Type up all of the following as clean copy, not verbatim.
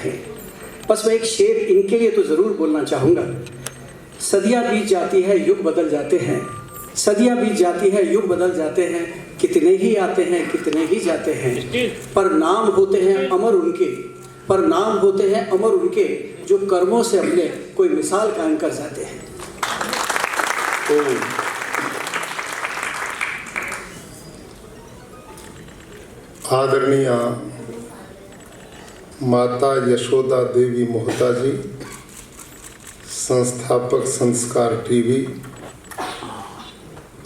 चाहें। बस मैं एक शेर इनके लिए तो ज़रूर बोलना चाहूँगा। सदियाँ बीत जाती है, युग बदल जाते हैं, सदियाँ बीत जाती है, युग बदल जाते हैं, कितने ही आते हैं, कितने ही जाते हैं, पर नाम होते हैं अमर उनके, पर नाम होते हैं अमर उनके, जो कर्मों से अपने कोई मिसाल कायम कर जाते हैं। आदरणीय माता यशोदा देवी मोहता जी, संस्थापक संस्कार टीवी,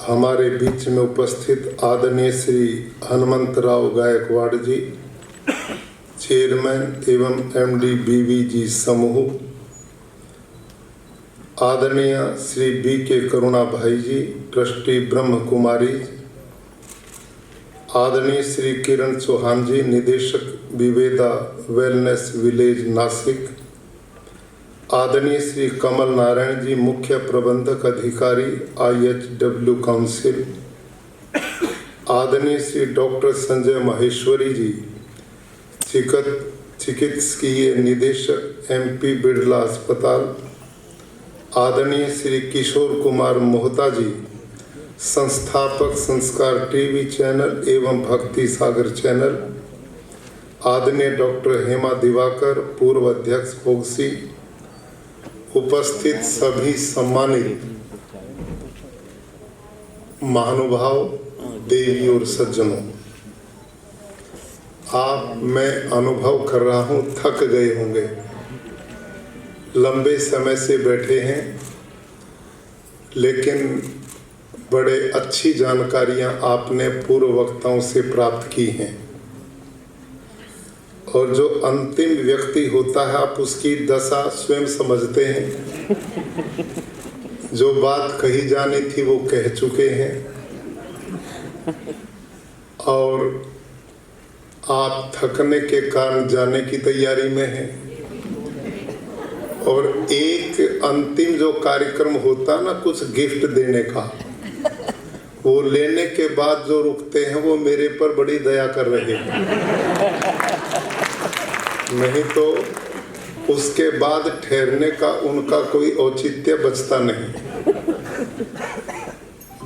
हमारे बीच में उपस्थित आदरणीय श्री हनुमंतराव गायकवाड़ जी, चेयरमैन एवं एमडी बीवीजी समूह, आदरणीय श्री बी.के. करुणा भाई जी, ट्रस्टी ब्रह्म कुमारी, आदरणीय श्री किरण चौहान जी, निदेशक विवेदा वेलनेस विलेज नासिक, आदरणीय श्री कमल नारायण जी, मुख्य प्रबंधक अधिकारी IHW काउंसिल, आदरणीय श्री डॉक्टर संजय माहेश्वरी जी, चिकित्सकीय निदेशक MP बिड़ला अस्पताल, आदरणीय श्री किशोर कुमार मोहता जी, संस्थापक संस्कार टीवी चैनल एवं भक्ति सागर चैनल, आदरणीय डॉक्टर हेमा दिवाकर, पूर्व अध्यक्ष फोक्सी, उपस्थित सभी सम्मानित महानुभाव, देवी और सज्जनों, आप मैं अनुभव कर रहा हूं थक गए होंगे, लंबे समय से बैठे हैं, लेकिन बड़े अच्छी जानकारियां आपने पूर्व वक्ताओं से प्राप्त की हैं। और जो अंतिम व्यक्ति होता है, आप उसकी दशा स्वयं समझते हैं। जो बात कही जानी थी वो कह चुके हैं और आप थकने के कारण जाने की तैयारी में हैं। और एक अंतिम जो कार्यक्रम होता ना, कुछ गिफ्ट देने का, वो लेने के बाद जो रुकते हैं वो मेरे पर बड़ी दया कर रहे हैं, नहीं तो उसके बाद ठहरने का उनका कोई औचित्य बचता नहीं।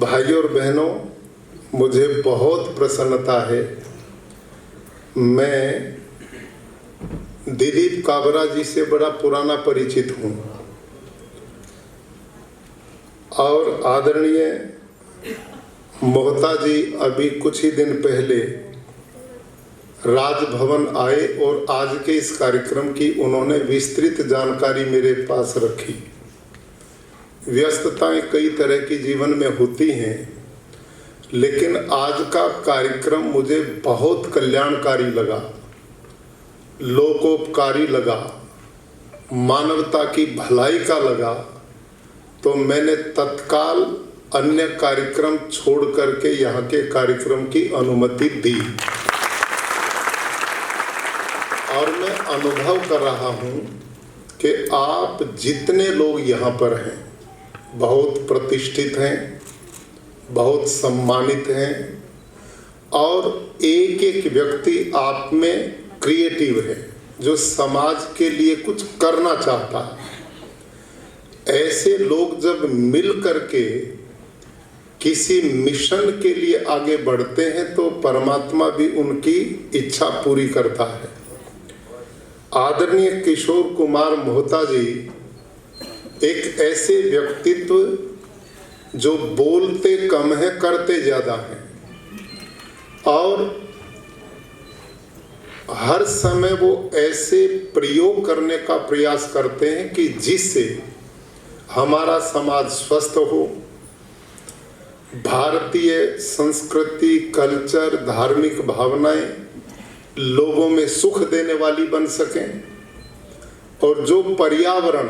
भाइयों और बहनों, मुझे बहुत प्रसन्नता है, मैं दिलीप काबरा जी से बड़ा पुराना परिचित हूँ और आदरणीय मोहता जी अभी कुछ ही दिन पहले राजभवन आए और आज के इस कार्यक्रम की उन्होंने विस्तृत जानकारी मेरे पास रखी। व्यस्तताएं कई तरह की जीवन में होती हैं, लेकिन आज का कार्यक्रम मुझे बहुत कल्याणकारी लगा, लोकोपकारी लगा, मानवता की भलाई का लगा। तो मैंने तत्काल अन्य कार्यक्रम छोड़ करके यहाँ के कार्यक्रम की अनुमति दी और मैं अनुभव कर रहा हूँ कि आप जितने लोग यहाँ पर हैं बहुत प्रतिष्ठित हैं, बहुत सम्मानित हैं और एक एक व्यक्ति आप में क्रिएटिव है, जो समाज के लिए कुछ करना चाहता है। ऐसे लोग जब मिल करके किसी मिशन के लिए आगे बढ़ते हैं तो परमात्मा भी उनकी इच्छा पूरी करता है। आदरणीय किशोर कुमार मोहता जी एक ऐसे व्यक्तित्व जो बोलते कम है, करते ज्यादा हैं और हर समय वो ऐसे प्रयोग करने का प्रयास करते हैं कि जिससे हमारा समाज स्वस्थ हो, भारतीय संस्कृति, कल्चर, धार्मिक भावनाएं लोगों में सुख देने वाली बन सकें और जो पर्यावरण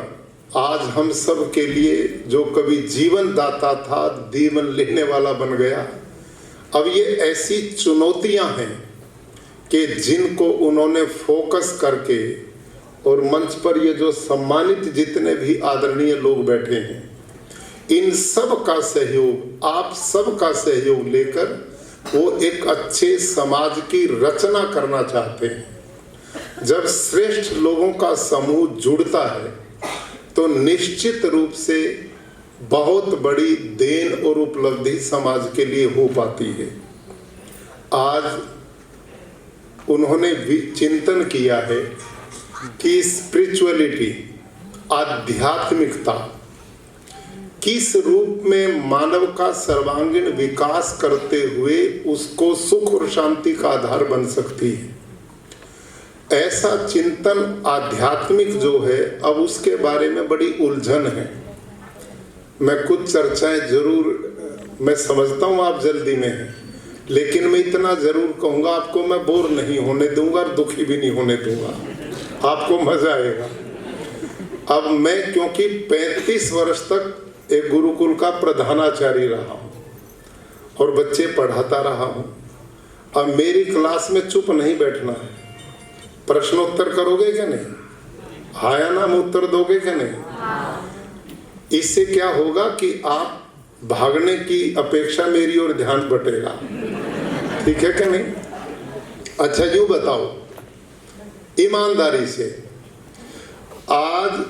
आज हम सब के लिए जो कभी जीवन दाता था, जीवन लेने वाला बन गया, अब ये ऐसी चुनौतियां हैं कि जिनको उन्होंने फोकस करके और मंच पर ये जो सम्मानित जितने भी आदरणीय लोग बैठे हैं, इन सब का सहयोग, आप सब का सहयोग लेकर वो एक अच्छे समाज की रचना करना चाहते हैं जब श्रेष्ठ लोगों का समूह जुड़ता है तो निश्चित रूप से बहुत बड़ी देन और उपलब्धि समाज के लिए हो पाती है। आज उन्होंने भी चिंतन किया है कि स्पिरिचुअलिटी, आध्यात्मिकता किस रूप में मानव का सर्वांगीण विकास करते हुए उसको सुख और शांति का आधार बन सकती है। ऐसा चिंतन आध्यात्मिक जो है, अब उसके बारे में बड़ी उलझन है। मैं कुछ चर्चाएं जरूर, मैं समझता हूँ आप जल्दी में हैं, लेकिन मैं इतना जरूर कहूँगा, आपको मैं बोर नहीं होने दूंगा और दुखी भी नहीं होने दूंगा, आपको मजा आएगा। अब मैं क्योंकि 35 वर्ष तक एक गुरुकुल का प्रधानाचार्य रहा हूँ और बच्चे पढ़ाता रहा हूँ। अब मेरी क्लास में चुप नहीं बैठना है, प्रश्नोत्तर करोगे क्या नहीं, हाया नाम उत्तर दोगे क्या नहीं। इससे क्या होगा कि आप भागने की अपेक्षा मेरी ओर ध्यान बटेगा, ठीक है क्या नहीं। अच्छा यूं बताओ ईमानदारी से, आज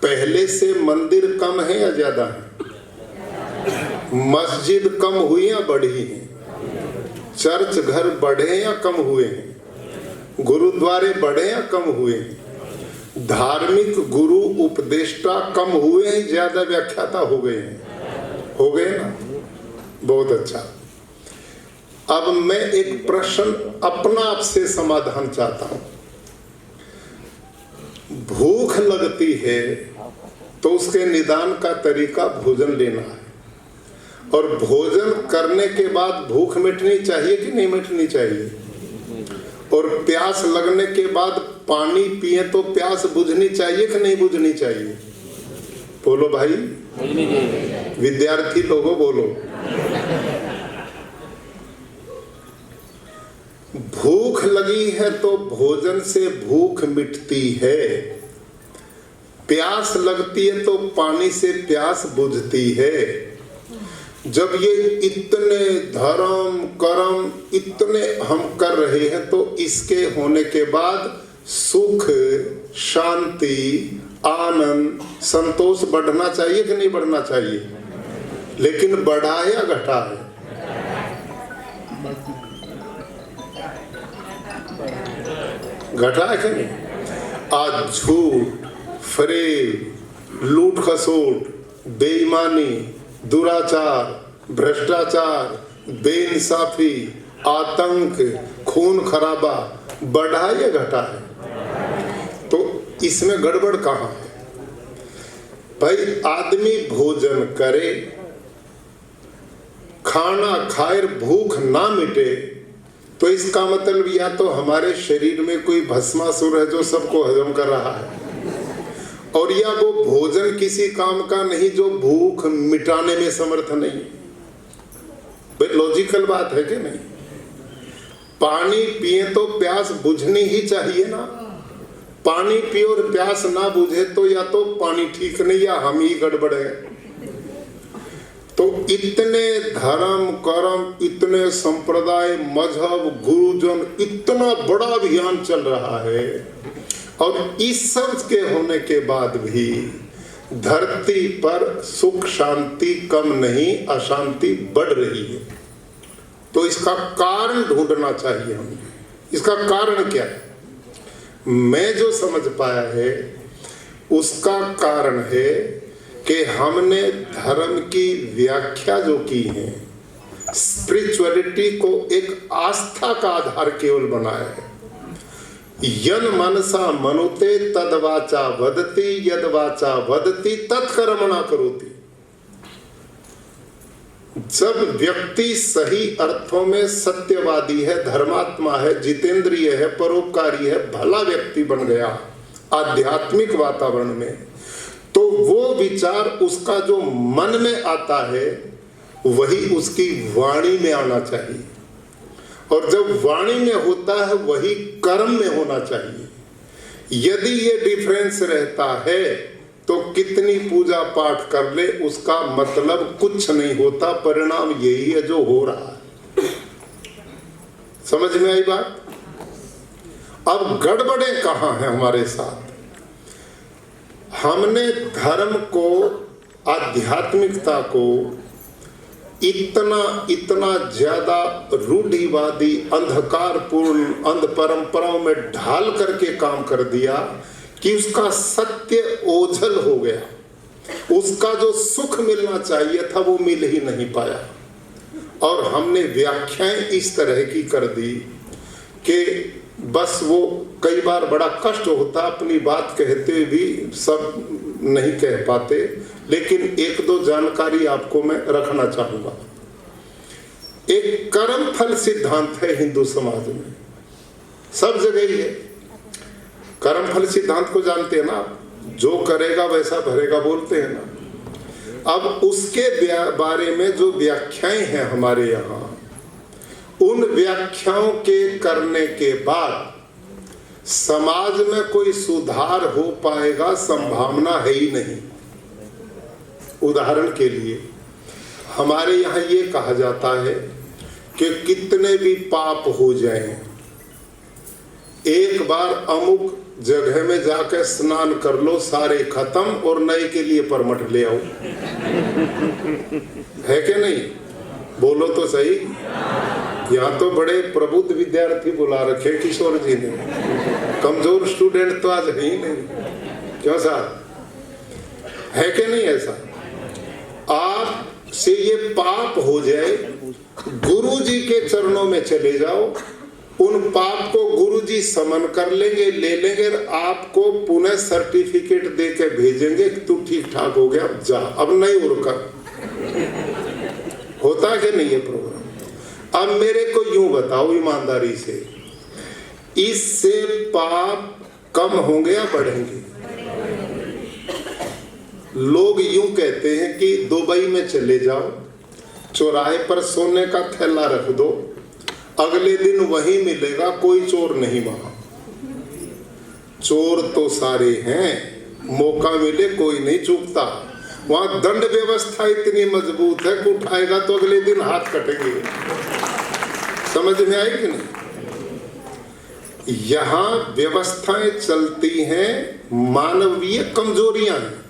पहले से मंदिर कम है या ज्यादा है? मस्जिद कम हुई या बढ़ी है? चर्च घर बढ़े या कम हुए हैं? गुरुद्वारे बढ़े या कम हुए हैं? धार्मिक गुरु उपदेष्टा कम हुए हैं, ज्यादा व्याख्याता हो गए हैं? हो गए ना, बहुत अच्छा। अब मैं एक प्रश्न अपना आपसे समाधान चाहता हूं। भूख लगती है तो उसके निदान का तरीका भोजन लेना है, और भोजन करने के बाद भूख मिटनी चाहिए कि नहीं मिटनी चाहिए? और प्यास लगने के बाद पानी पिए तो प्यास बुझनी चाहिए कि नहीं बुझनी चाहिए? बोलो भाई, विद्यार्थी लोगों बोलो। भूख लगी है तो भोजन से भूख मिटती है, प्यास लगती है तो पानी से प्यास बुझती है। जब ये इतने धर्म कर्म इतने हम कर रहे हैं तो इसके होने के बाद सुख, शांति, आनंद, संतोष बढ़ना चाहिए कि नहीं बढ़ना चाहिए? लेकिन बढ़ा है या घटा है? घटा है कि नहीं? आज झूठ, फरेब, लूट खसोट, बेईमानी, दुराचार, भ्रष्टाचार, बेइंसाफी, आतंक, खून खराबा बढ़ा या घटा है? तो इसमें गड़बड़ कहाँ है भाई? आदमी भोजन करे, खाना खाए, भूख ना मिटे, तो इसका मतलब या तो हमारे शरीर में कोई भस्मासुर है जो सबको हजम कर रहा है, और या वो भोजन किसी काम का नहीं जो भूख मिटाने में समर्थ नहीं। लॉजिकल बात है कि नहीं? पानी पिए तो प्यास बुझनी ही चाहिए ना। पानी पिए और प्यास ना बुझे तो या तो पानी ठीक नहीं या हम ही गड़बड़ है। तो इतने धर्म कर्म, इतने संप्रदाय, मजहब, गुरुजन, इतना बड़ा अभियान चल रहा है, और इस सब के होने के बाद भी धरती पर सुख शांति कम नहीं, अशांति बढ़ रही है। तो इसका कारण ढूंढना चाहिए हमें। इसका कारण क्या है? मैं जो समझ पाया है उसका कारण है कि हमने धर्म की व्याख्या जो की है, स्पिरिचुअलिटी को एक आस्था का आधार केवल बनाया है। यन मनसा मनुते तद वाचा वदति, यद वाचा वदति तत्कर्मणा करोति। जब व्यक्ति सही अर्थों में सत्यवादी है, धर्मात्मा है, जितेंद्रिय है, परोपकारी है, भला व्यक्ति बन गया आध्यात्मिक वातावरण में, तो वो विचार उसका जो मन में आता है वही उसकी वाणी में आना चाहिए, और जब वाणी में होता है वही कर्म में होना चाहिए। यदि ये डिफरेंस रहता है तो कितनी पूजा पाठ कर ले उसका मतलब कुछ नहीं होता, परिणाम यही है जो हो रहा है। समझ में आई बात? अब गड़बड़ें कहाँ हैं हमारे साथ? हमने धर्म को, आध्यात्मिकता को इतना ज्यादा रूढ़िवादी, अंधकारपूर्ण, अंध परंपराओं में ढाल करके काम कर दिया कि उसका सत्य ओझल हो गया। उसका जो सुख मिलना चाहिए था वो मिल ही नहीं पाया। और हमने व्याख्याएं इस तरह की कर दी कि बस वो कई बार बड़ा कष्ट होता, अपनी बात कहते हुए भी सब नहीं कह पाते। लेकिन एक दो जानकारी आपको मैं रखना चाहूंगा। एक कर्म फल सिद्धांत है हिंदू समाज में, सब जगह ही है। कर्म फल सिद्धांत को जानते हैं ना, जो करेगा वैसा भरेगा बोलते हैं ना। अब उसके बारे में जो व्याख्याएं हैं हमारे यहाँ, उन व्याख्याओं के करने के बाद समाज में कोई सुधार हो पाएगा, संभावना है ही नहीं। उदाहरण के लिए हमारे यहाँ ये कहा जाता है कि कितने भी पाप हो जाएं, एक बार अमुक जगह में जाकर स्नान कर लो, सारे खत्म, और नए के लिए परमट ले आओ। है कि नहीं? बोलो तो सही। यहाँ तो बड़े प्रबुद्ध विद्यार्थी बुला रखे किशोर जी ने, कमजोर स्टूडेंट तो आज है ही नहीं। क्यों साहब, है कि नहीं? ऐसा आप से ये पाप हो जाए, गुरु जी के चरणों में चले जाओ, उन पाप को गुरु जी समन कर लेंगे, ले लेंगे, आपको पुनः सर्टिफिकेट दे के भेजेंगे कि तू ठीक ठाक हो गया, जा, अब नहीं उड़कर। होता कि नहीं ये प्रोग्राम? अब मेरे को यूं बताओ ईमानदारी से, इससे पाप कम होंगे या बढ़ेंगे? लोग यूं कहते हैं कि दुबई में चले जाओ, चौराहे पर सोने का थैला रख दो, अगले दिन वही मिलेगा, कोई चोर नहीं वहां। चोर तो सारे हैं, मौका मिले कोई नहीं चूकता। वहां दंड व्यवस्था इतनी मजबूत है कि उठाएगा तो अगले दिन हाथ कटेंगे। समझ में आई कि नहीं? यहाँ व्यवस्थाएं चलती हैं, मानवीय कमजोरियां हैं,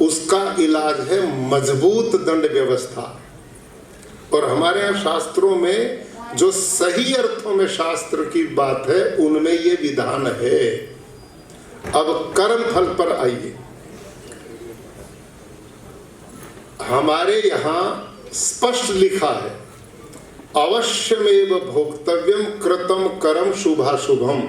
उसका इलाज है मजबूत दंड व्यवस्था। और हमारे यहाँ शास्त्रों में जो सही अर्थों में शास्त्र की बात है, उनमें ये विधान है। अब कर्म फल पर आइए। हमारे यहाँ स्पष्ट लिखा है, अवश्यमेव भोक्तव्यम कृतम कर्म शुभाशुभम,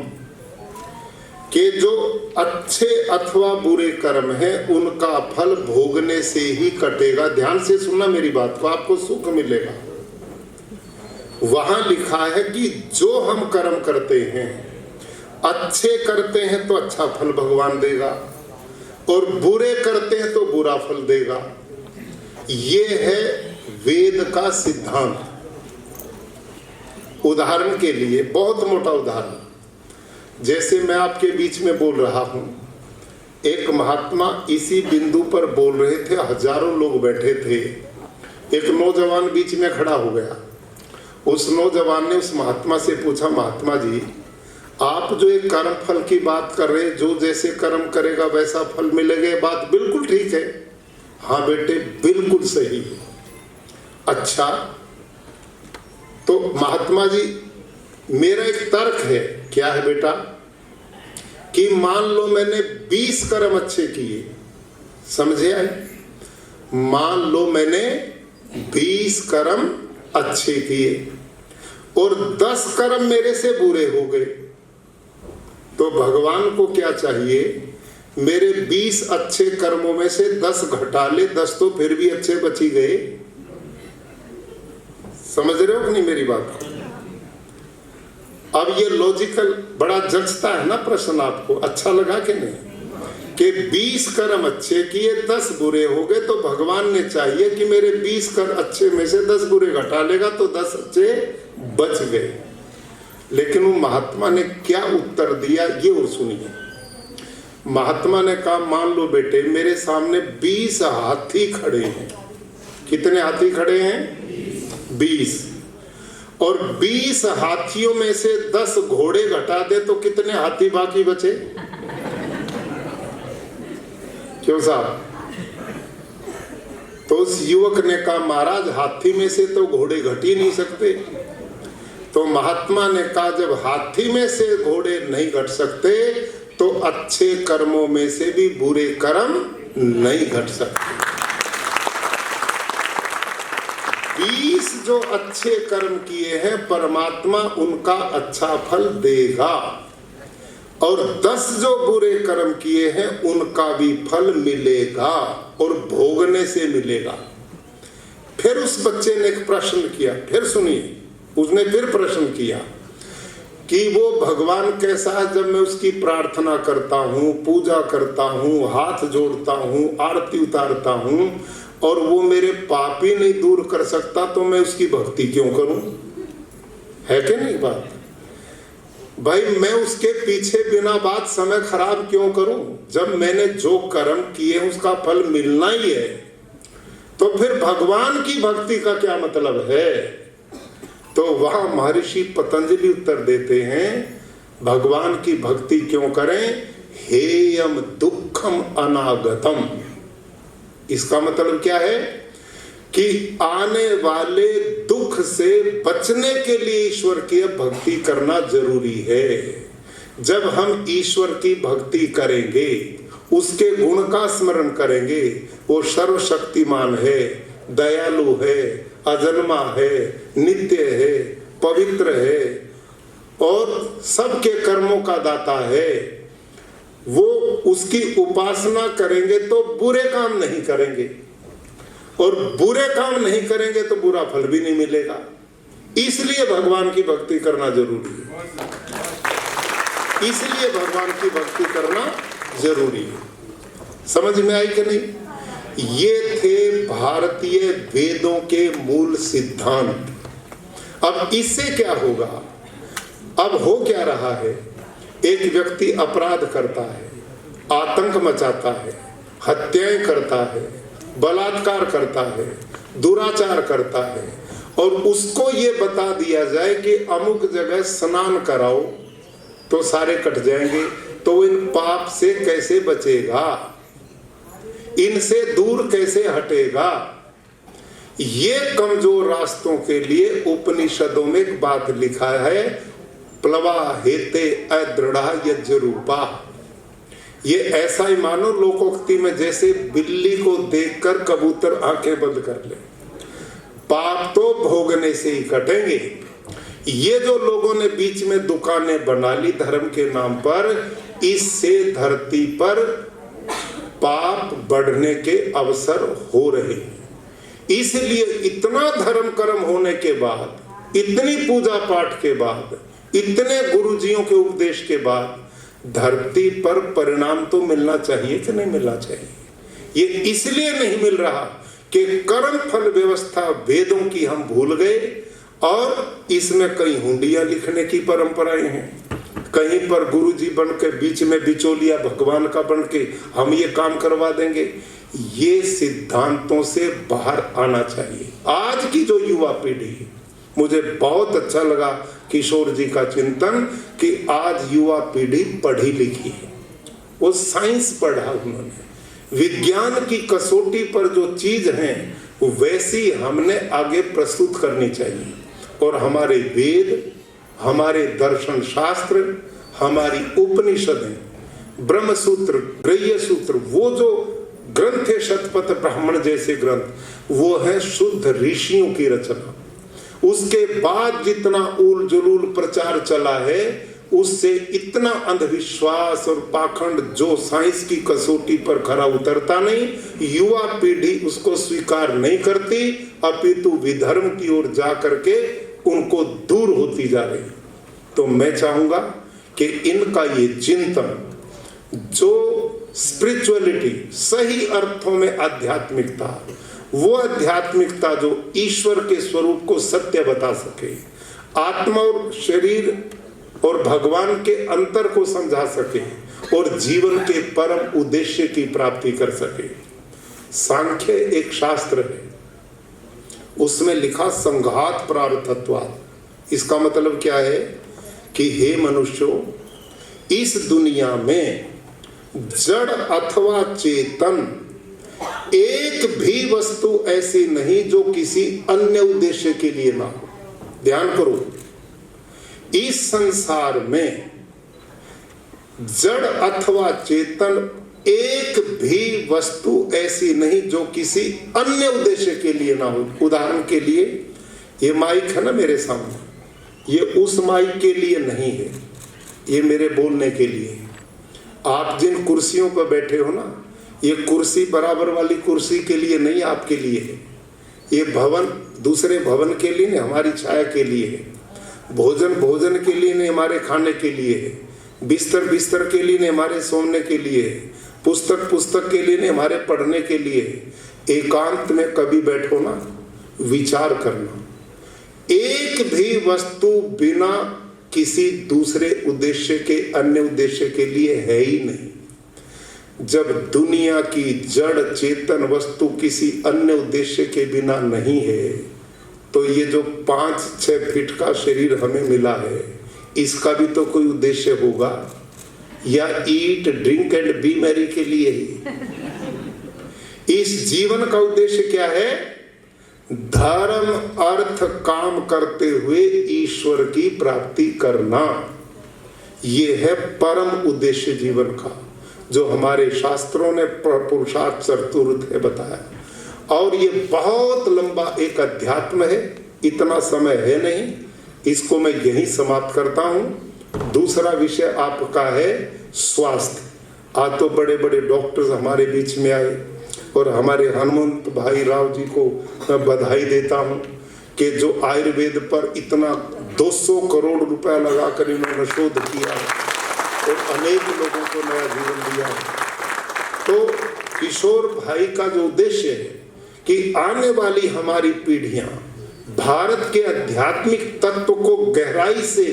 कि जो अच्छे अथवा बुरे कर्म हैं उनका फल भोगने से ही कटेगा। ध्यान से सुनना मेरी बात को, आपको सुख मिलेगा। वहां लिखा है कि जो हम कर्म करते हैं, अच्छे करते हैं तो अच्छा फल भगवान देगा, और बुरे करते हैं तो बुरा फल देगा। ये है वेद का सिद्धांत। उदाहरण के लिए, बहुत मोटा उदाहरण, जैसे मैं आपके बीच में बोल रहा हूं, एक महात्मा इसी बिंदु पर बोल रहे थे, हजारों लोग बैठे थे, एक नौजवान बीच में खड़ा हो गया। उस नौजवान ने उस महात्मा से पूछा, महात्मा जी आप जो एक कर्म फल की बात कर रहे हैं, जो जैसे कर्म करेगा वैसा फल मिलेगा, ये बात बिल्कुल ठीक है? हाँ बेटे बिल्कुल सही है। अच्छा तो महात्मा जी मेरा एक तर्क है। क्या है बेटा? कि मान लो मैंने 20 कर्म अच्छे किए, समझे आए? मान लो मैंने 20 कर्म अच्छे किए और 10 कर्म मेरे से बुरे हो गए, तो भगवान को क्या चाहिए? मेरे 20 अच्छे कर्मों में से 10 घटा ले, 10 तो फिर भी अच्छे बची गए। समझ रहे हो कि नहीं मेरी बात? अब ये लॉजिकल बड़ा जचता है ना प्रश्न, आपको अच्छा लगा कि नहीं? कि 20 कर्म अच्छे किए, 10 बुरे हो गए, तो भगवान ने चाहिए कि मेरे 20 कर्म अच्छे में से 10 बुरे घटा लेगा तो 10 अच्छे बच गए। लेकिन वो महात्मा ने क्या उत्तर दिया ये और सुनिए। महात्मा ने कहा, मान लो बेटे मेरे सामने 20 हाथी खड़े हैं। कितने हाथी खड़े हैं? 20। और 20 हाथियों में से 10 घोड़े घटा दे तो कितने हाथी बाकी बचे? क्यों साहब? तो उस युवक ने कहा महाराज हाथी में से तो घोड़े घट ही नहीं सकते। तो महात्मा ने कहा जब हाथी में से घोड़े नहीं घट सकते तो अच्छे कर्मों में से भी बुरे कर्म नहीं घट सकते। 20 जो अच्छे कर्म किए हैं परमात्मा उनका अच्छा फल देगा, और 10 जो बुरे कर्म किए हैं उनका भी फल मिलेगा, और भोगने से मिलेगा। फिर उस बच्चे ने एक प्रश्न किया, फिर सुनिए, उसने फिर प्रश्न किया कि वो भगवान कैसा है जब मैं उसकी प्रार्थना करता हूँ, पूजा करता हूँ, हाथ जोड़ता हूँ, आरती उतारता हूँ, और वो मेरे पाप ही नहीं दूर कर सकता, तो मैं उसकी भक्ति क्यों करूं? है कि नहीं बात? भाई मैं उसके पीछे बिना बात समय खराब क्यों करूं? जब मैंने जो कर्म किए उसका फल मिलना ही है, तो फिर भगवान की भक्ति का क्या मतलब है? तो वहां महर्षि पतंजलि उत्तर देते हैं, भगवान की भक्ति क्यों करें? हेयम दुखम अनागतम। इसका मतलब क्या है कि आने वाले दुख से बचने के लिए ईश्वर की भक्ति करना जरूरी है। जब हम ईश्वर की भक्ति करेंगे, उसके गुण का स्मरण करेंगे, वो सर्वशक्तिमान है, दयालु है, अजन्मा है, नित्य है, पवित्र है और सबके कर्मों का दाता है, वो उसकी उपासना करेंगे तो बुरे काम नहीं करेंगे, और बुरे काम नहीं करेंगे तो बुरा फल भी नहीं मिलेगा। इसलिए भगवान की भक्ति करना जरूरी है। इसलिए भगवान की भक्ति करना जरूरी है। समझ में आई कि नहीं? ये थे भारतीय वेदों के मूल सिद्धांत। अब इससे क्या होगा? अब हो क्या रहा है? एक व्यक्ति अपराध करता है, आतंक मचाता है, हत्याएं करता है, बलात्कार करता है, दुराचार करता है, और उसको ये बता दिया जाए कि अमुक जगह स्नान कराओ तो सारे कट जाएंगे, तो इन पाप से कैसे बचेगा? इनसे दूर कैसे हटेगा? ये कमजोर रास्तों के लिए उपनिषदों में एक बात लिखा है, प्लवा हेते अदृढ़ा यज्ञ रूपा। ये ऐसा ही मानो लोकोक्ति में जैसे बिल्ली को देखकर कबूतर आंखें बंद कर ले। पाप तो भोगने से ही कटेंगे। ये जो लोगों ने बीच में दुकानें बना ली धर्म के नाम पर, इससे धरती पर पाप बढ़ने के अवसर हो रहे हैं। इसलिए इतना धर्म कर्म होने के बाद, इतनी पूजा पाठ के बाद, इतने गुरुजियों के उपदेश के बाद धरती पर परिणाम तो मिलना चाहिए कि नहीं मिलना चाहिए? ये इसलिए नहीं मिल रहा कि कर्म फल व्यवस्था वेदों की हम भूल गए, और इसमें कई हुंडियां लिखने की परंपराएं हैं, कहीं पर गुरुजी बन के बीच में बिचौलिया भगवान का बन के हम ये काम करवा देंगे। ये सिद्धांतों से बाहर आना चाहिए। आज की जो युवा पीढ़ी है, मुझे बहुत अच्छा लगा किशोर जी का चिंतन कि आज युवा पीढ़ी पढ़ी लिखी है, वो साइंस पढ़ा उन्होंने, विज्ञान की कसौटी पर जो चीज है वैसी हमने आगे प्रस्तुत करनी चाहिए। और हमारे वेद, हमारे दर्शन शास्त्र, हमारी उपनिषदें, ब्रह्म सूत्र, गृह्य सूत्र, वो जो ग्रंथ है शतपथ ब्राह्मण जैसे ग्रंथ, वो है शुद्ध ऋषियों की रचना। उसके बाद जितना उल जुलूल प्रचार चला है, उससे इतना अंधविश्वास और पाखंड जो साइंस की कसौटी पर खरा उतरता नहीं, युवा पीढ़ी उसको स्वीकार नहीं करती, अपितु विधर्म की ओर जा करके उनको दूर होती जा रही। तो मैं चाहूंगा कि इनका ये चिंतन, जो स्पिरिचुअलिटी, सही अर्थों में आध्यात्मिकता, वो आध्यात्मिकता जो ईश्वर के स्वरूप को सत्य बता सके, आत्मा और शरीर और भगवान के अंतर को समझा सके, और जीवन के परम उद्देश्य की प्राप्ति कर सके। सांख्य एक शास्त्र है, उसमें लिखा संघात प्रार्थत्वात्, इसका मतलब क्या है कि हे मनुष्यों, इस दुनिया में जड़ अथवा चेतन एक भी वस्तु ऐसी नहीं जो किसी अन्य उद्देश्य के लिए ना हो। ध्यान करो, इस संसार में जड़ अथवा चेतन एक भी वस्तु ऐसी नहीं जो किसी अन्य उद्देश्य के लिए ना हो। उदाहरण के लिए ये माइक है ना मेरे सामने, ये उस माइक के लिए नहीं है, ये मेरे बोलने के लिए है। आप जिन कुर्सियों पर बैठे हो ना, ये कुर्सी बराबर वाली कुर्सी के लिए नहीं, आपके लिए है। ये भवन दूसरे भवन के लिए नहीं, हमारी छाया के लिए है। भोजन भोजन के लिए नहीं, हमारे खाने के लिए है। बिस्तर बिस्तर के लिए नहीं, हमारे सोने के लिए है। पुस्तक पुस्तक के लिए नहीं, हमारे पढ़ने के लिए है। एकांत में कभी बैठो ना, विचार करना, एक भी वस्तु बिना किसी दूसरे उद्देश्य के, अन्य उद्देश्य के लिए है ही नहीं। जब दुनिया की जड़ चेतन वस्तु किसी अन्य उद्देश्य के बिना नहीं है, तो ये जो 5-6 फीट का शरीर हमें मिला है, इसका भी तो कोई उद्देश्य होगा, या eat drink and B Mary के लिए ही। इस जीवन का उद्देश्य क्या है? धर्म अर्थ काम करते हुए ईश्वर की प्राप्ति करना, ये है परम उद्देश्य जीवन का, जो हमारे शास्त्रों ने पुरुषार्थ चतुर्थ है बताया। और ये बहुत लंबा एक अध्यात्म है, इतना समय है नहीं, इसको मैं यही समाप्त करता हूं। दूसरा विषय आपका है स्वास्थ्य। आज तो बड़े बड़े डॉक्टर्स हमारे बीच में आए, और हमारे हनुमंत भाई राव जी को मैं बधाई देता हूं कि जो आयुर्वेद पर इतना 200 करोड़ रुपया लगाकर इन्होंने शोध किया और अनेक लोगों को नया जीवन दिया है। तो किशोर भाई का जो उद्देश्य है कि आने वाली हमारी पीढ़ियां भारत के आध्यात्मिक तत्व को गहराई से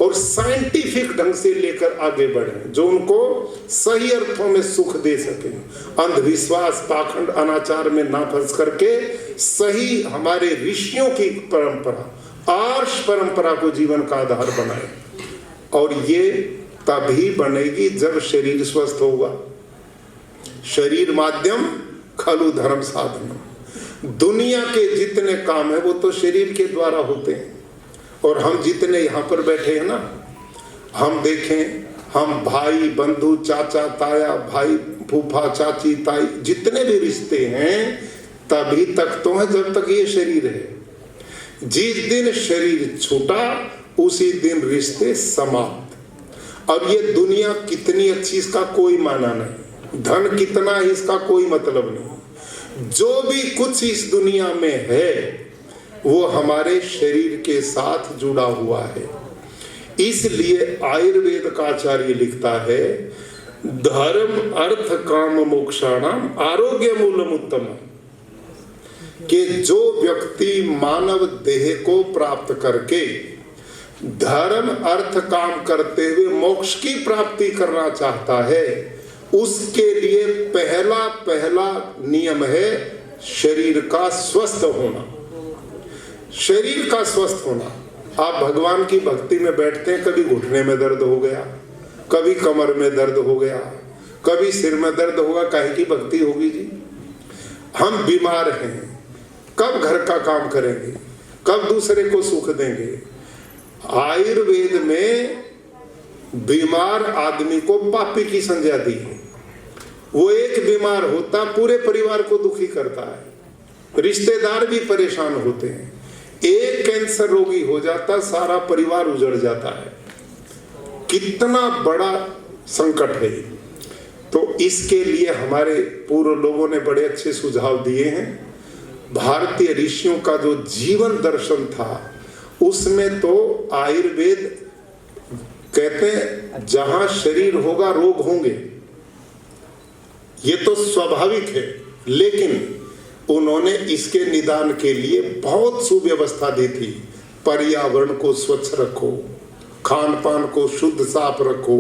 और साइंटिफिक ढंग से लेकर आगे बढ़े, जो उनको सही अर्थों में सुख दे सके, अंधविश्वास पाखंड अनाचार में ना फंस करके सही हमारे ऋषियों की परंपरा, आर्ष परंपरा को जीवन का आधार बनाए। और ये तभी बनेगी जब शरीर स्वस्थ होगा। शरीर माध्यम खलु धर्म साधन। दुनिया के जितने काम है वो तो शरीर के द्वारा होते हैं। और हम जितने यहाँ पर बैठे हैं ना, हम देखें, हम भाई बंधु चाचा ताया भाई फूफा चाची ताई जितने भी रिश्ते हैं तभी तक तो है जब तक ये शरीर है। जिस दिन शरीर छूटा उसी दिन रिश्ते समाप्त। अब ये दुनिया कितनी अच्छी इसका कोई माना नहीं, धन कितना है इसका कोई मतलब नहीं। जो भी कुछ इस दुनिया में है वो हमारे शरीर के साथ जुड़ा हुआ है। इसलिए आयुर्वेद का आचार्य लिखता है, धर्म अर्थ काम मोक्षाणाम आरोग्य मूलम उत्तम, कि जो व्यक्ति मानव देह को प्राप्त करके धर्म अर्थ काम करते हुए मोक्ष की प्राप्ति करना चाहता है, उसके लिए पहला नियम है शरीर का स्वस्थ होना। शरीर का स्वस्थ होना। आप भगवान की भक्ति में बैठते हैं, कभी घुटने में दर्द हो गया, कभी कमर में दर्द हो गया, कभी सिर में दर्द होगा, काहे की भक्ति होगी जी? हम बीमार हैं, कब घर का काम करेंगे, कब दूसरे को सुख देंगे? आयुर्वेद में बीमार आदमी को पापी की संज्ञा दी है। वो एक बीमार होता पूरे परिवार को दुखी करता है, रिश्तेदार भी परेशान होते हैं। एक कैंसर रोगी हो जाता सारा परिवार उजड़ जाता है। कितना बड़ा संकट है। तो इसके लिए हमारे पूर्व लोगों ने बड़े अच्छे सुझाव दिए हैं। भारतीय ऋषियों का जो जीवन दर्शन था उसमें तो आयुर्वेद कहते हैं जहां शरीर होगा रोग होंगे, ये तो स्वाभाविक है, लेकिन उन्होंने इसके निदान के लिए बहुत सुव्यवस्था दी थी। पर्यावरण को स्वच्छ रखो, खान पान को शुद्ध साफ रखो,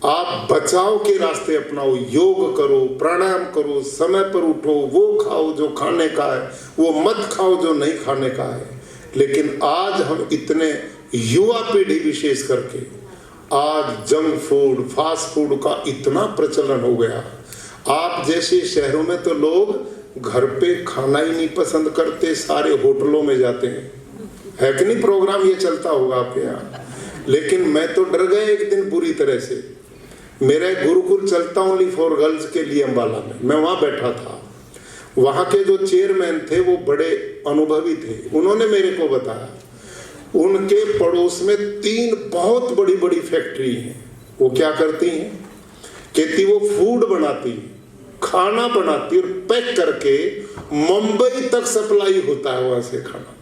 आप बचाव के रास्ते अपनाओ, योग करो, प्राणायाम करो, समय पर उठो, वो खाओ जो खाने का है, वो मत खाओ जो नहीं खाने का है। लेकिन आज हम इतने युवा पीढ़ी विशेष करके आज जंक फूड, फास्ट फूड का इतना प्रचलन हो गया। आप जैसे शहरों में तो लोग घर पे खाना ही नहीं पसंद करते, सारे होटलों में जाते हैं। है कि नहीं? प्रोग्राम ये चलता होगा आपके यहाँ। लेकिन मैं तो डर गया एक दिन बुरी तरह से। मेरा गुरुकुल चलता ओनली फॉर गर्ल्स के लिए अम्बाला में, मैं वहाँ बैठा था। वहाँ के जो चेयरमैन थे वो बड़े अनुभवी थे। उन्होंने मेरे को बताया उनके पड़ोस में 3 बहुत बड़ी बड़ी फैक्ट्री हैं। वो क्या करती हैं? कहती वो फूड बनाती, खाना बनाती और पैक करके मुंबई तक सप्लाई होता है वहां से खाना।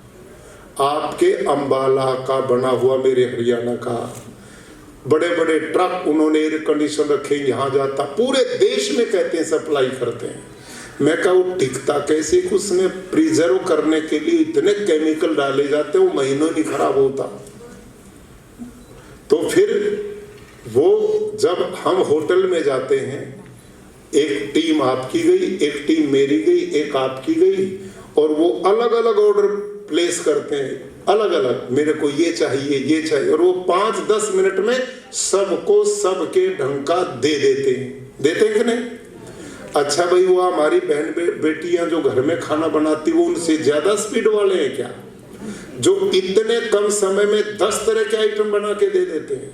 आपके अम्बाला का बना हुआ, मेरे हरियाणा का बड़े बड़े ट्रक उन्होंने एयर कंडीशन रखे, यहाँ जाता, पूरे देश में कहते हैं सप्लाई करते हैं। मैं कहा वो टिकता कैसे? उसमें प्रिजर्व करने के लिए इतने केमिकल डाले जाते हैं, वो महीनों नहीं खराब होता। तो फिर वो जब हम होटल में जाते हैं, एक टीम आपकी गई, एक टीम मेरी गई, एक आपकी गई, और वो अलग अलग ऑर्डर प्लेस करते हैं, अलग अलग, मेरे को ये चाहिए, ये चाहिए, और वो 5-10 मिनट में सबको सबके ढंग का दे देते हैं कि नहीं? अच्छा भाई, वो हमारी बहन बेटियां जो घर में खाना बनाती, वो उनसे ज्यादा स्पीड वाले हैं क्या, जो इतने कम समय में 10 तरह के आइटम बना के दे देते हैं?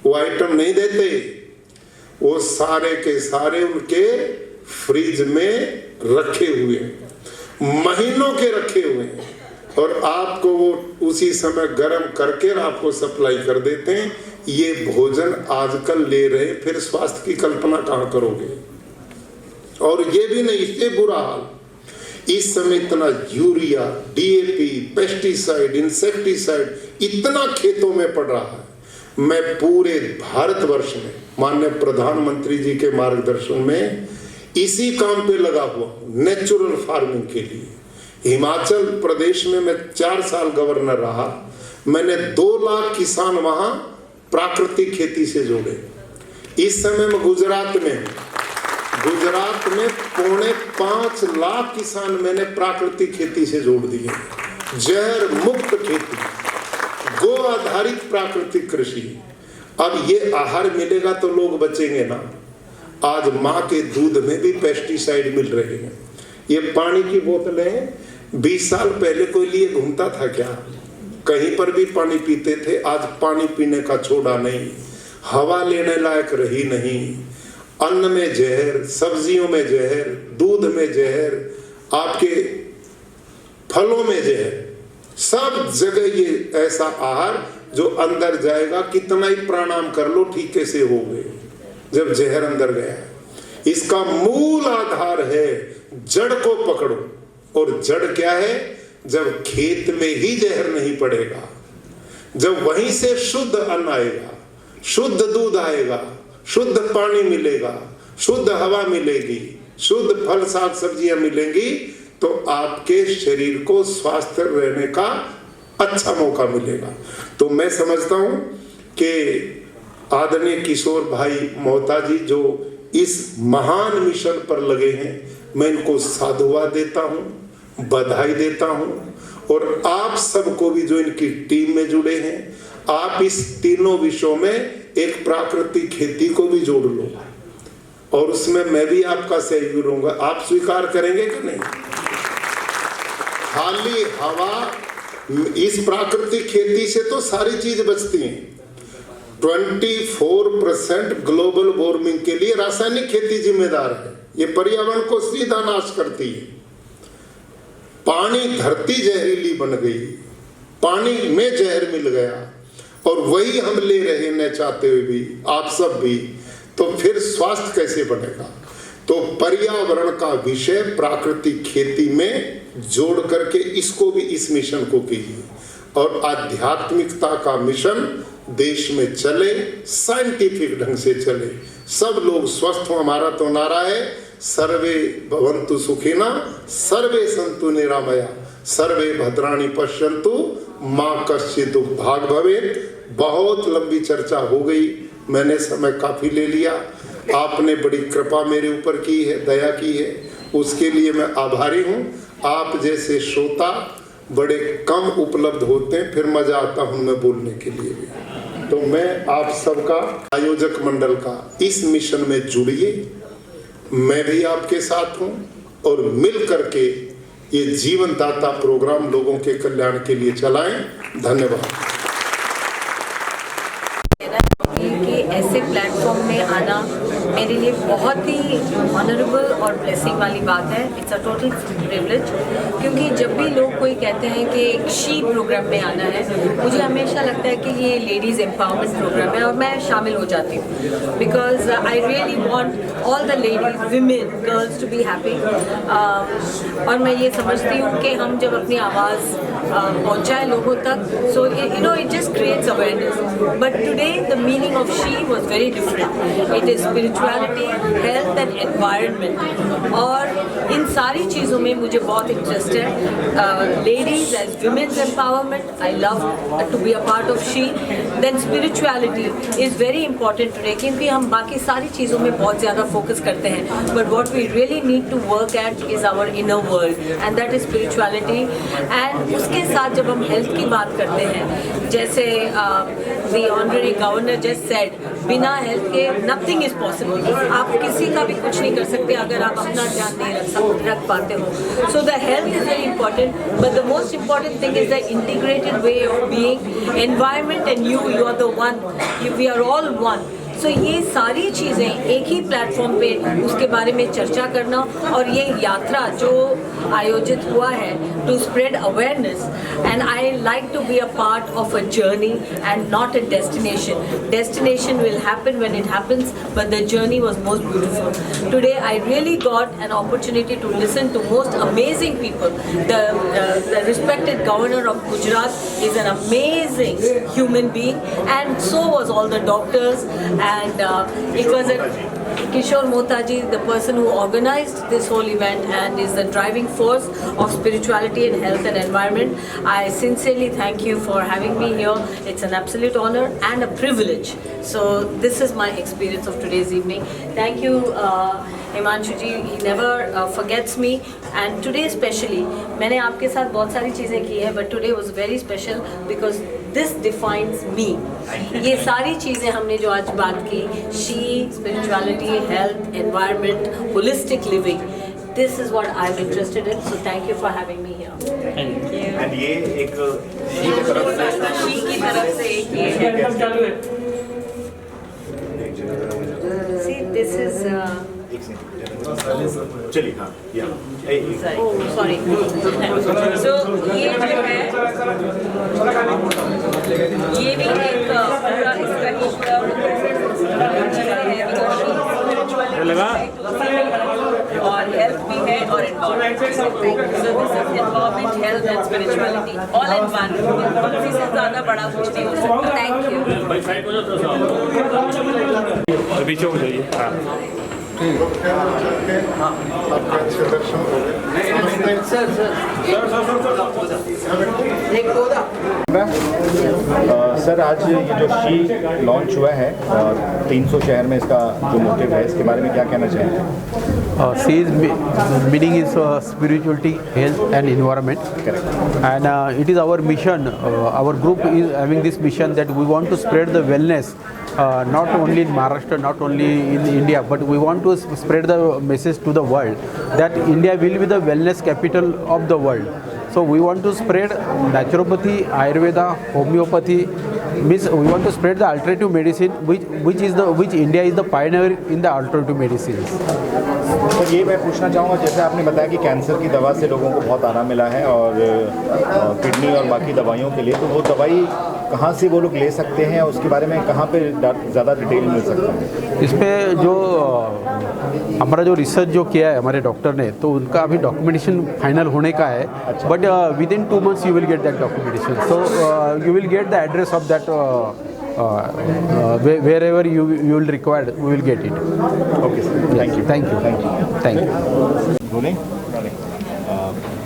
वो आइटम नहीं देते, वो सारे के सारे उनके फ्रिज में रखे हुए हैं, महीनों के रखे हुए हैं, और आपको वो उसी समय गर्म करके आपको सप्लाई कर देते हैं। ये भोजन आजकल ले रहे, फिर स्वास्थ्य की कल्पना कहाँ करोगे? और ये भी नहीं, इससे बुरा हाल इस समय इतना यूरिया, डीएपी, पेस्टिसाइड, इंसेक्टिसाइड इतना खेतों में पड़ रहा है। मैं पूरे भारतवर्ष में माननीय प्रधानमंत्री जी के मार्गदर्शन में इसी काम पे लगा हुआ हूं, नेचुरल फार्मिंग के लिए। हिमाचल प्रदेश में मैं 4 साल गवर्नर रहा, मैंने 2 लाख किसान वहां प्राकृतिक खेती से जोड़े। इस समय मैं गुजरात में हूं, गुजरात में 4.5 लाख किसान मैंने प्राकृतिक खेती से जोड़ दिए। जहर मुक्त खेती, गो आधारित प्राकृतिक कृषि। अब ये आहार मिलेगा तो लोग बचेंगे ना। आज माँ के दूध में भी पेस्टिसाइड मिल रहे हैं। ये पानी की बोतलें 20 साल पहले कोई लिए घूमता था क्या? कहीं पर भी पानी पीते थे। आज पानी पीने का छोड़ा नहीं, हवा लेने लायक रही नहीं, अन्न में जहर, सब्जियों में जहर, दूध में जहर, आपके फलों में जहर, सब जगह ये ऐसा आहार जो अंदर जाएगा, कितना ही प्राणायाम कर लो ठीक कैसे हो गए जब जहर अंदर गया। इसका मूल आधार है जड़ को पकड़ो। और जड़ क्या है? जब खेत में ही जहर नहीं पड़ेगा, जब वहीं से शुद्ध अन्न आएगा, शुद्ध दूध आएगा, शुद्ध पानी मिलेगा, शुद्ध हवा मिलेगी, शुद्ध फल साग सब्जियां मिलेंगी, तो आपके शरीर को स्वस्थ रहने का अच्छा मौका मिलेगा। तो मैं समझता हूं कि आदरणीय किशोर भाई मोहता जी जो इस महान मिशन पर लगे हैं, मैं इनको साधुवाद देता हूं, बधाई देता हूं। और आप सबको भी जो इनकी टीम में जुड़े हैं, आप इस तीनों विषयों में एक प्राकृतिक खेती को भी जोड़ लो, और उसमें मैं भी आपका सहयोग रहूंगा। आप स्वीकार करेंगे कि नहीं? खाली हवा, इस प्राकृतिक खेती से तो सारी चीज बचती है। 24% ग्लोबल वार्मिंग के लिए रासायनिक खेती जिम्मेदार है। ये पर्यावरण को सीधा नाश करती है। पानी, धरती जहरीली बन गई, पानी में जहर मिल गया, और वही हम ले रहे न चाहते हुए भी, आप सब भी, तो फिर स्वास्थ्य कैसे बनेगा? तो पर्यावरण का विषय प्राकृतिक खेती में जोड़ करके इसको भी, इस मिशन को कीजिए, और आध्यात्मिकता का मिशन देश में चले, साइंटिफिक ढंग से चले, सब लोग स्वस्थ हो। हमारा तो नारा है, सर्वे भवन्तु सुखिना, सर्वे सन्तु निरामया, सर्वे भद्राणि पश्यन्तु, माँ कश्चित् दुर्भाग् भवेत्। बहुत लंबी चर्चा हो गई, मैंने समय काफी ले लिया। आपने बड़ी कृपा मेरे ऊपर की है, दया की है, उसके लिए मैं आभारी हूँ। आप जैसे श्रोता बड़े कम उपलब्ध होते हैं, फिर मज़ा आता हूँ मैं बोलने के लिए भी। तो मैं आप सबका, आयोजक मंडल का, इस मिशन में जुड़िए, मैं भी आपके साथ हूँ और मिल करके ये जीवनदाता प्रोग्राम लोगों के कल्याण के लिए चलाएं। धन्यवाद। कि ऐसे प्लेटफॉर्म में आना मेरे लिए बहुत ही ऑनरेबल और ब्लेसिंग वाली बात है। इट्स अ टोटल प्रिविलेज, क्योंकि जब भी लोग कोई कहते हैं कि एक शी प्रोग्राम में आना है, मुझे हमेशा लगता है कि ये लेडीज़ एम्पावरमेंट प्रोग्राम है और मैं शामिल हो जाती हूँ, because I really want all the ladies, women, girls to be happy. और मैं ये समझती हूँ कि हम जब अपनी आवाज़ पहुँचाए लोगों तक, so you know it just creates awareness. But today the meaning of she was very different. It is spirituality, health and environment, और इन सारी चीज़ों में मुझे बहुत इंटरेस्ट है। Ladies as women's empowerment, I love to be a part of she. Then spirituality is very important today, क्योंकि हम बाकी सारी चीज़ों में बहुत ज़्यादा फोकस करते हैं, but what we really need to work at is our inner world, and that is spirituality. And उसके साथ जब हम हेल्थ की बात करते हैं, जैसे the honorary governor just said, बिना हेल्थ के नथिंग इज पॉसिबल। आप किसी का भी कुछ नहीं कर सकते अगर आप अपना ध्यान नहीं रख पाते हो। So the health is very important, but the most important thing is the integrated way of being. Environment and you are the one, we are all one. सो ये सारी चीज़ें एक ही प्लेटफॉर्म पे उसके बारे में चर्चा करना, और ये यात्रा जो आयोजित हुआ है to spread awareness, and I like to be a part of a journey and not a destination. Destination will happen when it happens, but the journey was most beautiful. Today I really got an opportunity to listen to most amazing people. The respected governor of Gujarat is an amazing human being, and so was all the doctors. And it was Kishore Motaji, the person who organized this whole event and is the driving force of spirituality and health and environment. I sincerely thank you for having me here. It's an absolute honor and a privilege. So this is my experience of today's evening. Thank you, Himanshu ji, he never forgets me, and today especially मैंने आपके साथ बहुत सारी चीज़ें की है, but today was very special because this defines me. ये सारी चीज़ें हमने जो आज बात की, she, spirituality, health, environment, holistic living, this is what I'm interested in. So thank you for having me here. Thank you. And ये एक she की तरफ से, she की तरफ से एक ये है। See, this is चलिए, हाँ, या sorry. So ये जो है, ये भी एक पूरा इसका और हेल्थ भी है और environment. So this is environment, health and spirituality all in one. किसी से ज़्यादा बड़ा कुछ नहीं हो सकता। Thank you. पीछे हो जाइए। आपका अच्छे दर्शन हो गए। सर, आज ये जो शी लॉन्च हुआ है 300 शहर में, इसका जो मोटिव है, इसके बारे में क्या कहना चाहेंगे? She's meaning is spirituality, health and environment. Correct. And it is our mission. Our group is having this mission that we want to spread the wellness, not only in Maharashtra, not only in India, but we want to spread the message to the world that India will be the wellness capital of the world. So we want to spread naturopathy, Ayurveda, homeopathy. Means we want to spread the alternative medicine, which India is the pioneer in the alternative medicines. तो ये मैं पूछना चाहूँगा, जैसे आपने बताया कि cancer की दवा से लोगों को बहुत आराम मिला है और किडनी और बाकी दवाइयों के लिए, तो वो दवाई कहाँ से वो लोग ले सकते हैं, उसके बारे में कहाँ पे ज़्यादा डिटेल मिल सकता है? इस पर जो हमारा जो रिसर्च जो किया है हमारे डॉक्टर ने, तो उनका अभी डॉक्यूमेंटेशन फाइनल होने का है, but with in 2 months you will get that documentation. So you will get the address of that wherever you will require, we will get it. Okay sir, thank you. Thank you. बोलें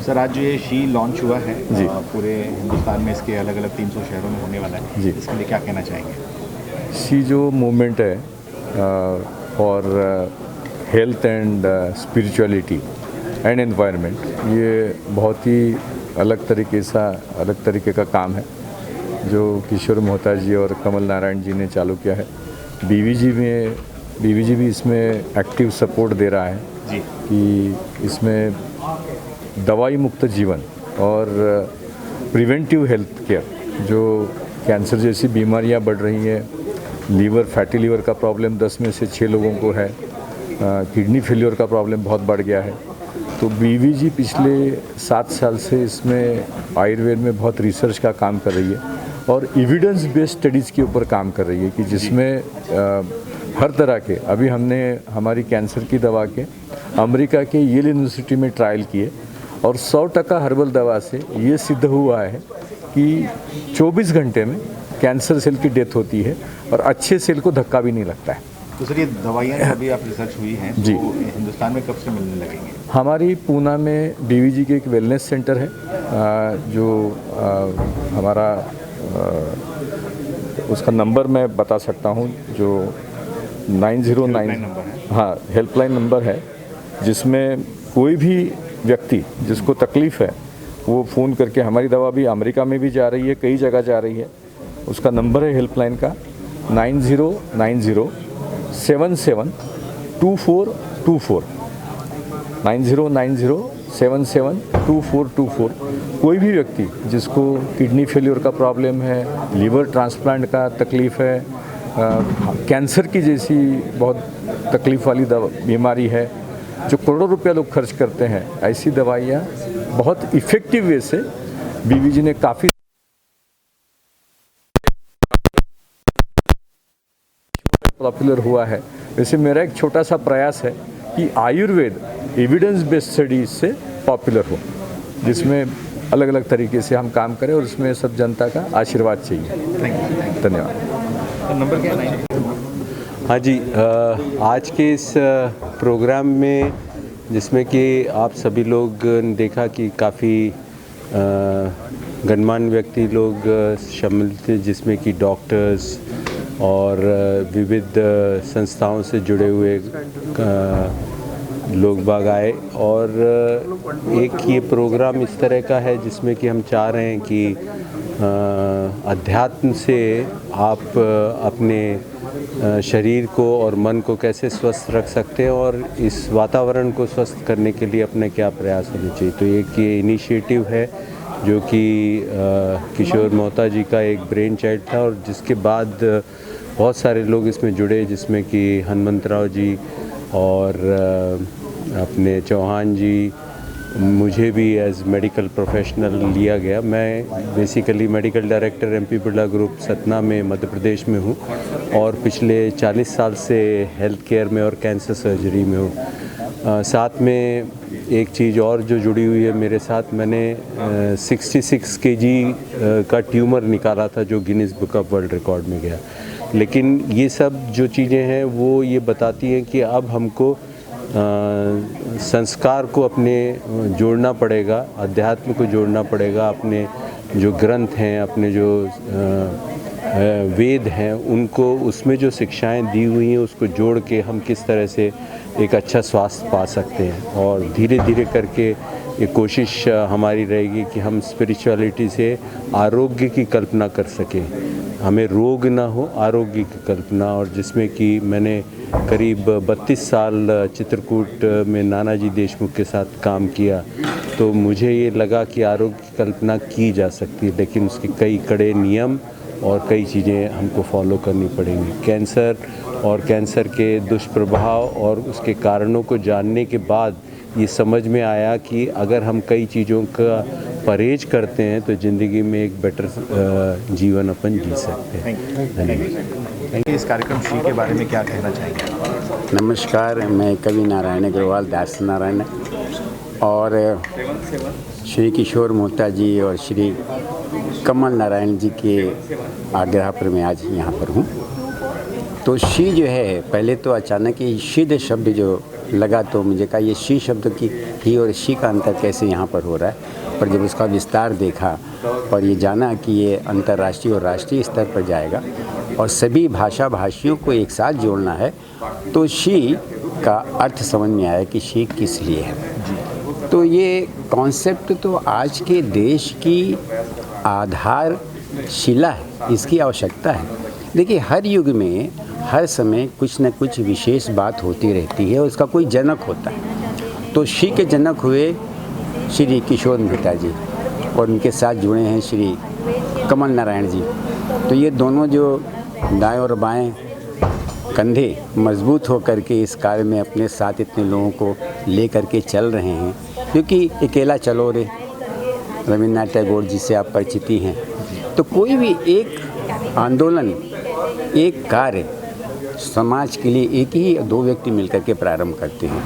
sir, आज जो ये she launch हुआ है पूरे हिंदुस्तान में, इसके अलग अलग 300 शहरों में होने वाला है, इसके लिए क्या कहना चाहेंगे? शी जो मूवमेंट है और health and spirituality and environment, ये बहुत ही अलग तरीके का काम है जो किशोर मोहता जी और कमल नारायण जी ने चालू किया है। बीवीजी भी इसमें एक्टिव सपोर्ट दे रहा है जी। कि इसमें दवाई मुक्त जीवन और प्रिवेंटिव हेल्थ केयर, जो कैंसर जैसी बीमारियां बढ़ रही हैं, फैटी लीवर का प्रॉब्लम 10 में से 6 लोगों को है, किडनी फेलियर का प्रॉब्लम बहुत बढ़ गया है। तो बीवीजी पिछले 7 साल से इसमें आयुर्वेद में बहुत रिसर्च का काम कर रही है और एविडेंस बेस्ड स्टडीज़ के ऊपर काम कर रही है कि जिसमें हर तरह के, अभी हमने हमारी कैंसर की दवा के अमेरिका के येल यूनिवर्सिटी में ट्रायल किए और 100% हर्बल दवा से ये सिद्ध हुआ है कि 24 घंटे में कैंसर सेल की डेथ होती है और अच्छे सेल को धक्का भी नहीं लगता है। तो सर, ये दवाइयाँ अभी आप रिसर्च हुई हैं जी, तो हिंदुस्तान में कब से मिलने लगेंगे? हमारी पूना में बीवीजी के एक वेलनेस सेंटर है जो हमारा उसका नंबर मैं बता सकता हूँ, जो 909 हाँ हेल्पलाइन नंबर है, जिसमें कोई भी व्यक्ति जिसको तकलीफ़ है वो फ़ोन करके, हमारी दवा भी अमेरिका में भी जा रही है, कई जगह जा रही है, उसका नंबर है हेल्पलाइन का 9090772424 9090772424। कोई भी व्यक्ति जिसको किडनी फेलियर का प्रॉब्लम है, लीवर ट्रांसप्लांट का तकलीफ़ है, कैंसर की जैसी बहुत तकलीफ़ वाली बीमारी है, जो करोड़ों रुपया लोग खर्च करते हैं, ऐसी दवाइयाँ बहुत इफ़ेक्टिव वे से बीवीजी ने काफ़ी पॉपुलर हुआ है। वैसे मेरा एक छोटा सा प्रयास है कि आयुर्वेद एविडेंस बेस्ड स्टडीज से पॉपुलर हो, जिसमें अलग अलग तरीके से हम काम करें और उसमें सब जनता का आशीर्वाद चाहिए। धन्यवाद। नंबर क्या है? हाँ जी, आज के इस प्रोग्राम में जिसमें कि आप सभी लोग ने देखा कि काफ़ी गणमान्य व्यक्ति लोग शामिल थे, जिसमें कि डॉक्टर्स और विविध संस्थाओं से जुड़े हुए लोग बाग आए। और एक ये प्रोग्राम इस तरह का है जिसमें कि हम चाह रहे हैं कि अध्यात्म से आप अपने शरीर को और मन को कैसे स्वस्थ रख सकते हैं और इस वातावरण को स्वस्थ करने के लिए अपने क्या प्रयास होने चाहिए। तो एक ये इनिशिएटिव है जो कि किशोर मोहता जी का एक ब्रेन चाइल्ड था और जिसके बाद बहुत सारे लोग इसमें जुड़े, जिसमें कि हनुमंतराव जी और अपने चौहान जी, मुझे भी एज मेडिकल प्रोफेशनल लिया गया। मैं basically medical director MP Birla group Satna में मध्य प्रदेश में हूँ और पिछले 40 साल से हेल्थ केयर में और कैंसर सर्जरी में हूँ। साथ में एक चीज़ और जो जुड़ी हुई है मेरे साथ, मैंने 66 kg का ट्यूमर निकाला था जो Guinness book of world record में गया। लेकिन ये सब जो चीज़ें हैं वो ये बताती हैं कि अब हमको संस्कार को अपने जोड़ना पड़ेगा, अध्यात्म को जोड़ना पड़ेगा, अपने जो ग्रंथ हैं, अपने जो वेद हैं, उनको उसमें जो शिक्षाएं दी हुई हैं उसको जोड़ के हम किस तरह से एक अच्छा स्वास्थ्य पा सकते हैं। और धीरे धीरे करके ये कोशिश हमारी रहेगी कि हम स्पिरिचुअलिटी से आरोग्य की कल्पना कर सकें, हमें रोग ना हो, आरोग्य की कल्पना। और जिसमें कि मैंने करीब 32 साल चित्रकूट में नानाजी देशमुख के साथ काम किया, तो मुझे ये लगा कि आरोग्य की कल्पना की जा सकती है, लेकिन उसके कई कड़े नियम और कई चीज़ें हमको फॉलो करनी पड़ेंगी। कैंसर और कैंसर के दुष्प्रभाव और उसके कारणों को जानने के बाद ये समझ में आया कि अगर हम कई चीज़ों का परहेज करते हैं तो ज़िंदगी में एक बेटर जीवन अपन जी सकते हैं। धन्यवाद। इस कार्यक्रम श्री के बारे में क्या कहना चाहेंगे? नमस्कार, मैं कवि नारायण अग्रवाल, दास नारायण, और श्री किशोर मोहता जी और श्री कमल नारायण जी के आग्रह पर मैं आज यहाँ पर हूँ। तो शी जो है, पहले तो अचानक ही शिद शब्द जो लगा तो मुझे कहा ये शी शब्द की ही और शी का अंतर कैसे यहाँ पर हो रहा है, पर जब उसका विस्तार देखा और ये जाना कि ये अंतर्राष्ट्रीय और राष्ट्रीय स्तर पर जाएगा और सभी भाषा भाषियों को एक साथ जोड़ना है, तो शी का अर्थ समझ में आया कि शी किस लिए है। तो ये कॉन्सेप्ट तो आज के देश की आधारशिला है, इसकी आवश्यकता है। देखिए, हर युग में हर समय कुछ न कुछ विशेष बात होती रहती है, उसका कोई जनक होता है। तो श्री के जनक हुए श्री किशोर मेहता जी और उनके साथ जुड़े हैं श्री कमल नारायण जी। तो ये दोनों जो दाएं और बाएं कंधे मजबूत होकर के इस कार्य में अपने साथ इतने लोगों को ले करके चल रहे हैं, क्योंकि अकेला चलो रे रविन्द्रनाथ टैगोर जी से आप परिचित ही हैं। तो कोई भी एक आंदोलन, एक कार्य समाज के लिए एक ही दो व्यक्ति मिलकर के प्रारंभ करते हैं।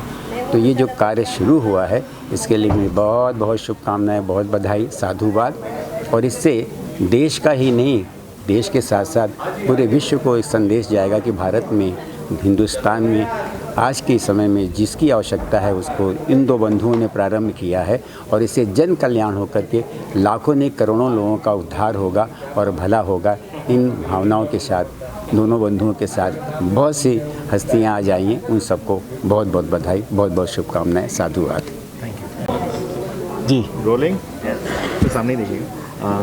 तो ये जो कार्य शुरू हुआ है, इसके लिए मेरी बहुत बहुत शुभकामनाएं, बहुत बधाई, साधुवाद। और इससे देश का ही नहीं, देश के साथ साथ पूरे विश्व को एक संदेश जाएगा कि भारत में, हिंदुस्तान में आज के समय में जिसकी आवश्यकता है उसको इन दो बंधुओं ने प्रारंभ किया है। और इससे जन कल्याण होकर के लाखों ने करोड़ों लोगों का उद्धार होगा और भला होगा। इन भावनाओं के साथ दोनों बंधुओं के साथ बहुत सी हस्तियां आ जाएंगी, उन सबको बहुत बहुत बधाई, बहुत बहुत शुभकामनाएं, साधुवाद। जी रोलिंग तो सामने देखिएगा।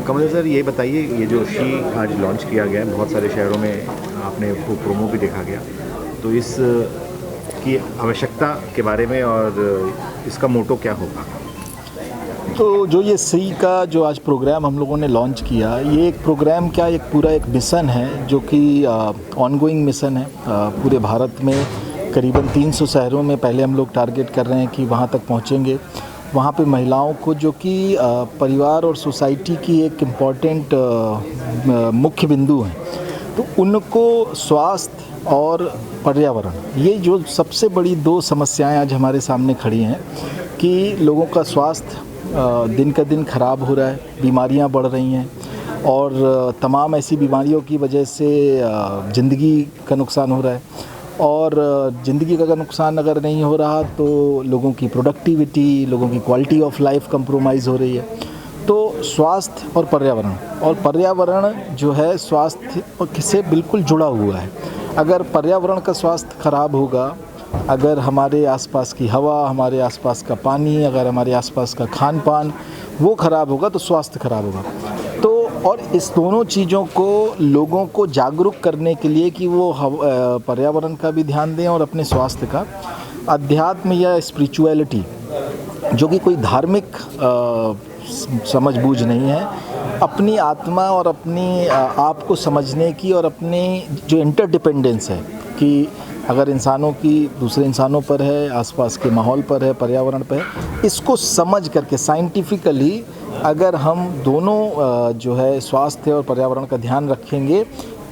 कमल सर, ये बताइए, ये जो शी आज लॉन्च किया गया है, बहुत सारे शहरों में आपने वो प्रोमो भी देखा गया, तो इस की आवश्यकता के बारे में और इसका मोटो क्या होगा? तो जो ये सी का जो आज प्रोग्राम हम लोगों ने लॉन्च किया, ये एक प्रोग्राम क्या, एक पूरा एक मिशन है जो कि ऑनगोइंग मिशन है। पूरे भारत में करीबन 300 शहरों में पहले हम लोग टारगेट कर रहे हैं कि वहाँ तक पहुँचेंगे। वहाँ पे महिलाओं को, जो कि परिवार और सोसाइटी की एक इम्पॉर्टेंट मुख्य बिंदु हैं, तो उनको स्वास्थ्य और पर्यावरण, ये जो सबसे बड़ी दो समस्याएं आज हमारे सामने खड़ी हैं कि लोगों का स्वास्थ्य दिन का दिन ख़राब हो रहा है, बीमारियां बढ़ रही हैं और तमाम ऐसी बीमारियों की वजह से ज़िंदगी का नुकसान हो रहा है। और ज़िंदगी का नुकसान अगर नहीं हो रहा तो लोगों की प्रोडक्टिविटी, लोगों की क्वालिटी ऑफ लाइफ कंप्रोमाइज़ हो रही है। तो स्वास्थ्य और पर्यावरण जो है स्वास्थ्य से बिल्कुल जुड़ा हुआ है। अगर पर्यावरण का स्वास्थ्य ख़राब होगा, अगर हमारे आसपास की हवा, हमारे आसपास का पानी, अगर हमारे आसपास का खान पान वो ख़राब होगा तो स्वास्थ्य ख़राब होगा। तो और इस दोनों चीज़ों को लोगों को जागरूक करने के लिए कि वो पर्यावरण का भी ध्यान दें और अपने स्वास्थ्य का, अध्यात्म या स्पिरिचुअलिटी, जो कि कोई धार्मिक समझ बूझ नहीं है, अपनी आत्मा और अपनी आप को समझने की और अपनी जो इंटरडिपेंडेंस है कि अगर इंसानों की दूसरे इंसानों पर है, आसपास के माहौल पर है, पर्यावरण पर है, इसको समझ करके साइंटिफिकली अगर हम दोनों जो है स्वास्थ्य और पर्यावरण का ध्यान रखेंगे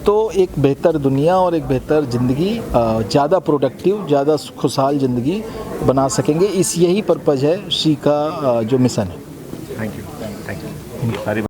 तो एक बेहतर दुनिया और एक बेहतर ज़िंदगी, ज़्यादा प्रोडक्टिव, ज़्यादा खुशहाल ज़िंदगी बना सकेंगे। यही पर्पज़ है शी का जो मिशन है। Thank you.